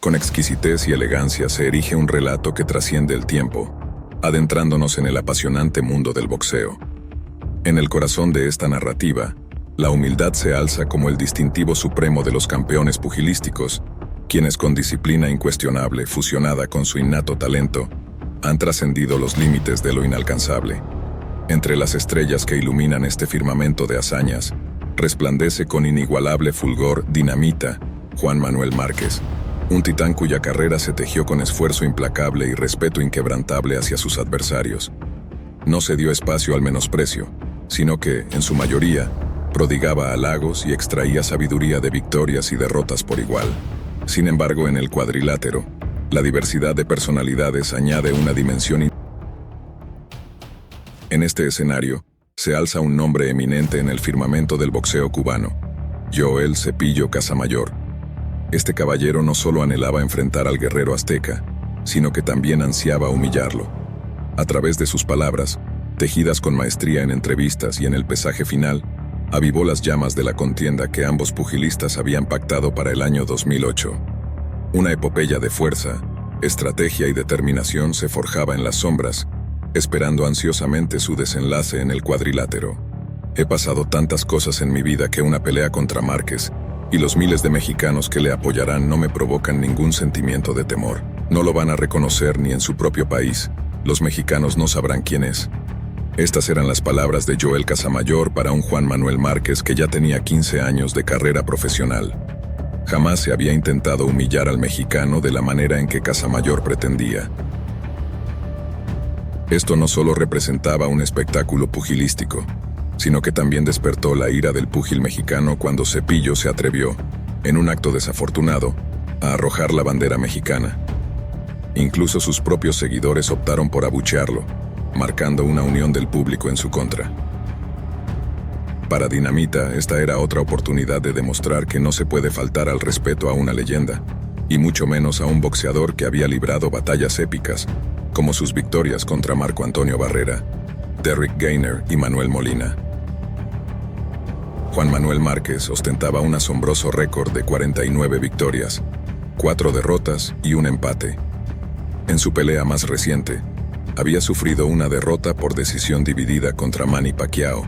Con exquisitez y elegancia se erige un relato que trasciende el tiempo, adentrándonos en el apasionante mundo del boxeo. En el corazón de esta narrativa, la humildad se alza como el distintivo supremo de los campeones pugilísticos, quienes con disciplina incuestionable fusionada con su innato talento, han trascendido los límites de lo inalcanzable. Entre las estrellas que iluminan este firmamento de hazañas, resplandece con inigualable fulgor Dinamita, Juan Manuel Márquez, un titán cuya carrera se tejió con esfuerzo implacable y respeto inquebrantable hacia sus adversarios. No se dio espacio al menosprecio, sino que, en su mayoría, prodigaba halagos y extraía sabiduría de victorias y derrotas por igual. Sin embargo, en el cuadrilátero, la diversidad de personalidades añade una dimensión. En este escenario, se alza un nombre eminente en el firmamento del boxeo cubano: Joel Cepillo Casamayor. Este caballero no solo anhelaba enfrentar al guerrero azteca, sino que también ansiaba humillarlo. A través de sus palabras, tejidas con maestría en entrevistas y en el pesaje final, avivó las llamas de la contienda que ambos pugilistas habían pactado para el año 2008. Una epopeya de fuerza, estrategia y determinación se forjaba en las sombras, esperando ansiosamente su desenlace en el cuadrilátero. He pasado tantas cosas en mi vida que una pelea contra Márquez y los miles de mexicanos que le apoyarán no me provocan ningún sentimiento de temor. No lo van a reconocer ni en su propio país. Los mexicanos no sabrán quién es. Estas eran las palabras de Joel Casamayor para un Juan Manuel Márquez que ya tenía 15 años de carrera profesional. Jamás se había intentado humillar al mexicano de la manera en que Casamayor pretendía. Esto no solo representaba un espectáculo pugilístico, sino que también despertó la ira del púgil mexicano cuando Cepillo se atrevió, en un acto desafortunado, a arrojar la bandera mexicana. Incluso sus propios seguidores optaron por abuchearlo, marcando una unión del público en su contra. Para Dinamita, esta era otra oportunidad de demostrar que no se puede faltar al respeto a una leyenda, y mucho menos a un boxeador que había librado batallas épicas, como sus victorias contra Marco Antonio Barrera, Derrick Gainer y Manuel Molina. Juan Manuel Márquez ostentaba un asombroso récord de 49 victorias, 4 derrotas y un empate. En su pelea más reciente, había sufrido una derrota por decisión dividida contra Manny Pacquiao,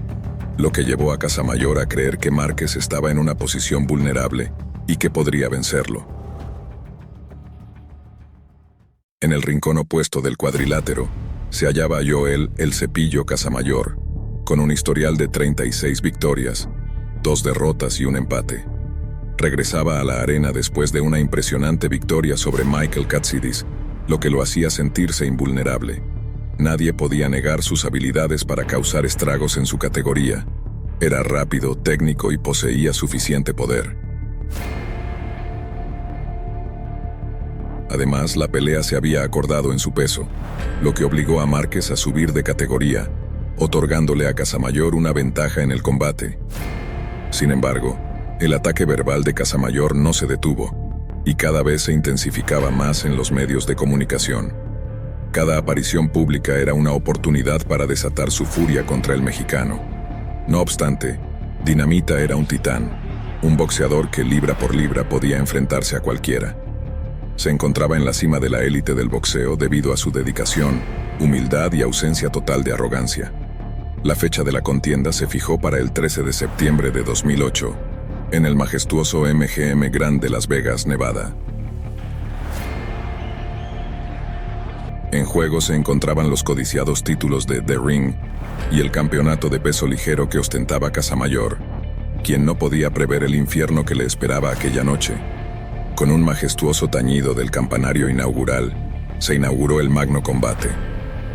lo que llevó a Casamayor a creer que Márquez estaba en una posición vulnerable y que podría vencerlo. En el rincón opuesto del cuadrilátero, se hallaba Joel El Cepillo Casamayor, con un historial de 36 victorias, 2 derrotas y un empate. Regresaba a la arena después de una impresionante victoria sobre Michael Katsidis, lo que lo hacía sentirse invulnerable. Nadie podía negar sus habilidades para causar estragos en su categoría. Era rápido, técnico y poseía suficiente poder. Además, la pelea se había acordado en su peso, lo que obligó a Márquez a subir de categoría, otorgándole a Casamayor una ventaja en el combate. Sin embargo, el ataque verbal de Casamayor no se detuvo, y cada vez se intensificaba más en los medios de comunicación. Cada aparición pública era una oportunidad para desatar su furia contra el mexicano. No obstante, Dinamita era un titán, un boxeador que libra por libra podía enfrentarse a cualquiera. Se encontraba en la cima de la élite del boxeo debido a su dedicación, humildad y ausencia total de arrogancia. La fecha de la contienda se fijó para el 13 de septiembre de 2008, en el majestuoso MGM Grand de Las Vegas, Nevada. En juego se encontraban los codiciados títulos de The Ring y el campeonato de peso ligero que ostentaba Casamayor, quien no podía prever el infierno que le esperaba aquella noche. Con un majestuoso tañido del campanario inaugural, se inauguró el magno combate.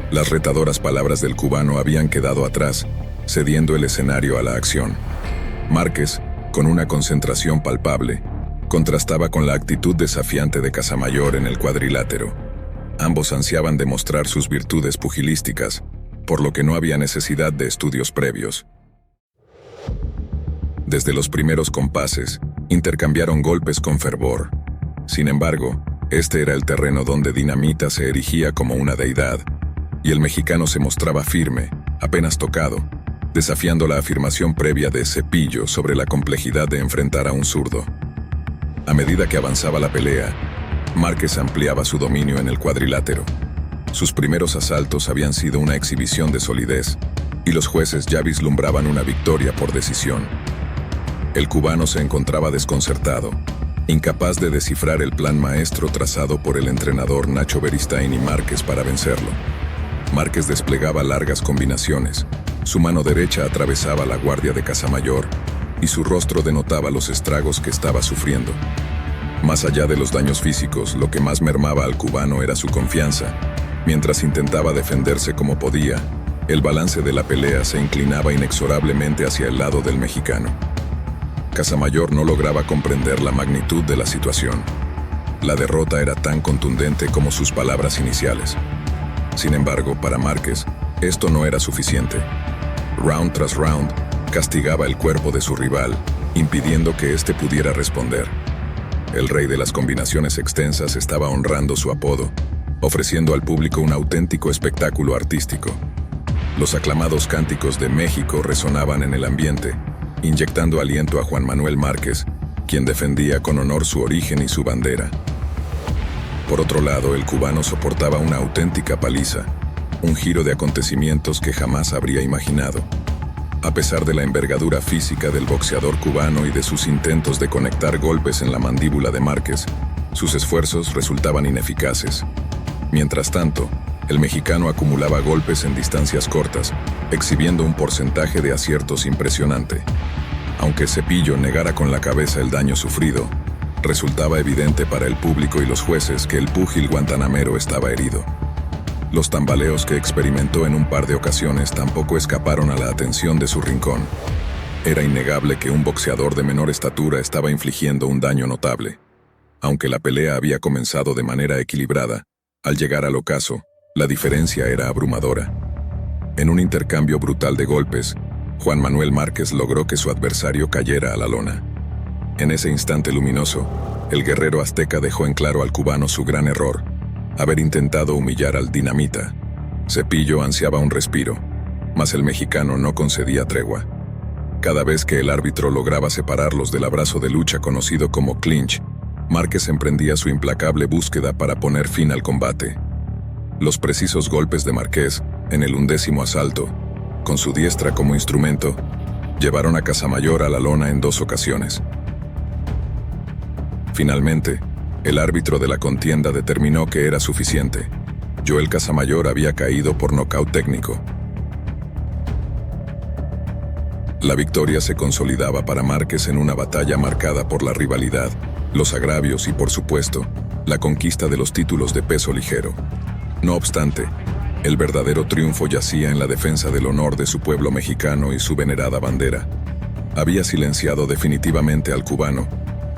Las retadoras palabras del cubano habían quedado atrás, cediendo el escenario a la acción. Márquez, con una concentración palpable, contrastaba con la actitud desafiante de Casamayor en el cuadrilátero. Ambos ansiaban demostrar sus virtudes pugilísticas, por lo que no había necesidad de estudios previos. Desde los primeros compases, intercambiaron golpes con fervor. Sin embargo, este era el terreno donde Dinamita se erigía como una deidad, y el mexicano se mostraba firme, apenas tocado, desafiando la afirmación previa de Cepillo sobre la complejidad de enfrentar a un zurdo. A medida que avanzaba la pelea, Márquez ampliaba su dominio en el cuadrilátero. Sus primeros asaltos habían sido una exhibición de solidez, y los jueces ya vislumbraban una victoria por decisión. El cubano se encontraba desconcertado, incapaz de descifrar el plan maestro trazado por el entrenador Nacho Beristain y Márquez para vencerlo. Márquez desplegaba largas combinaciones, su mano derecha atravesaba la guardia de Casamayor, y su rostro denotaba los estragos que estaba sufriendo. Más allá de los daños físicos, lo que más mermaba al cubano era su confianza. Mientras intentaba defenderse como podía, el balance de la pelea se inclinaba inexorablemente hacia el lado del mexicano. Casamayor no lograba comprender la magnitud de la situación. La derrota era tan contundente como sus palabras iniciales. Sin embargo, para Márquez, esto no era suficiente. Round tras round, castigaba el cuerpo de su rival, impidiendo que éste pudiera responder. El rey de las combinaciones extensas estaba honrando su apodo, ofreciendo al público un auténtico espectáculo artístico. Los aclamados cánticos de México resonaban en el ambiente, inyectando aliento a Juan Manuel Márquez, quien defendía con honor su origen y su bandera. Por otro lado, el cubano soportaba una auténtica paliza, un giro de acontecimientos que jamás habría imaginado. A pesar de la envergadura física del boxeador cubano y de sus intentos de conectar golpes en la mandíbula de Márquez, sus esfuerzos resultaban ineficaces. Mientras tanto, el mexicano acumulaba golpes en distancias cortas, exhibiendo un porcentaje de aciertos impresionante. Aunque Cepillo negara con la cabeza el daño sufrido, resultaba evidente para el público y los jueces que el púgil guantanamero estaba herido. Los tambaleos que experimentó en un par de ocasiones tampoco escaparon a la atención de su rincón. Era innegable que un boxeador de menor estatura estaba infligiendo un daño notable. Aunque la pelea había comenzado de manera equilibrada, al llegar al ocaso, la diferencia era abrumadora. En un intercambio brutal de golpes, Juan Manuel Márquez logró que su adversario cayera a la lona. En ese instante luminoso, el guerrero azteca dejó en claro al cubano su gran error: haber intentado humillar al dinamita. Cepillo ansiaba un respiro, mas el mexicano no concedía tregua. Cada vez que el árbitro lograba separarlos del abrazo de lucha conocido como clinch, Márquez emprendía su implacable búsqueda para poner fin al combate. Los precisos golpes de Márquez, en el 11º asalto, con su diestra como instrumento, llevaron a Casamayor a la lona en 2 ocasiones. Finalmente, el árbitro de la contienda determinó que era suficiente. Joel Casamayor había caído por nocaut técnico. La victoria se consolidaba para Márquez en una batalla marcada por la rivalidad, los agravios y, por supuesto, la conquista de los títulos de peso ligero. No obstante, el verdadero triunfo yacía en la defensa del honor de su pueblo mexicano y su venerada bandera. Había silenciado definitivamente al cubano,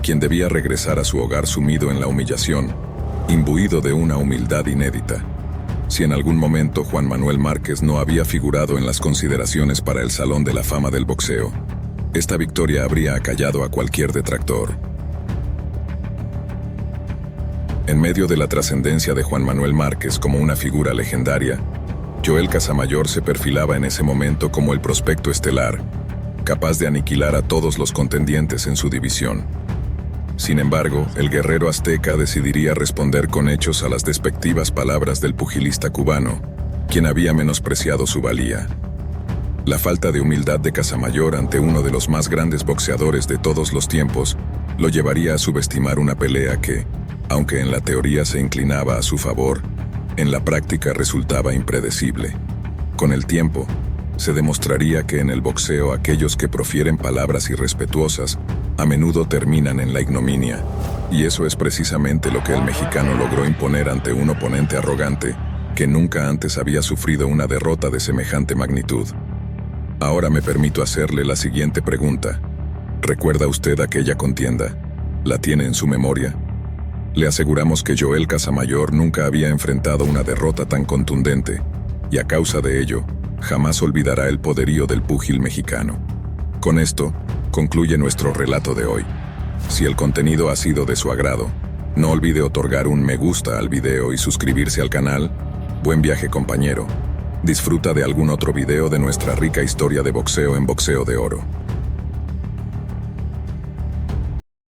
quien debía regresar a su hogar sumido en la humillación, imbuido de una humildad inédita. Si en algún momento Juan Manuel Márquez no había figurado en las consideraciones para el Salón de la Fama del boxeo, esta victoria habría acallado a cualquier detractor. En medio de la trascendencia de Juan Manuel Márquez como una figura legendaria, Joel Casamayor se perfilaba en ese momento como el prospecto estelar, capaz de aniquilar a todos los contendientes en su división. Sin embargo, el guerrero azteca decidiría responder con hechos a las despectivas palabras del pugilista cubano, quien había menospreciado su valía. La falta de humildad de Casamayor ante uno de los más grandes boxeadores de todos los tiempos lo llevaría a subestimar una pelea que, aunque en la teoría se inclinaba a su favor, en la práctica resultaba impredecible. Con el tiempo, se demostraría que en el boxeo aquellos que profieren palabras irrespetuosas a menudo terminan en la ignominia, y eso es precisamente lo que el mexicano logró imponer ante un oponente arrogante que nunca antes había sufrido una derrota de semejante magnitud. Ahora me permito hacerle la siguiente pregunta. ¿Recuerda usted aquella contienda? ¿La tiene en su memoria? Le aseguramos que Joel Casamayor nunca había enfrentado una derrota tan contundente, y a causa de ello, jamás olvidará el poderío del púgil mexicano. Con esto, concluye nuestro relato de hoy. Si el contenido ha sido de su agrado, no olvide otorgar un me gusta al video y suscribirse al canal. Buen viaje, compañero. Disfruta de algún otro video de nuestra rica historia de boxeo en Boxeo de Oro.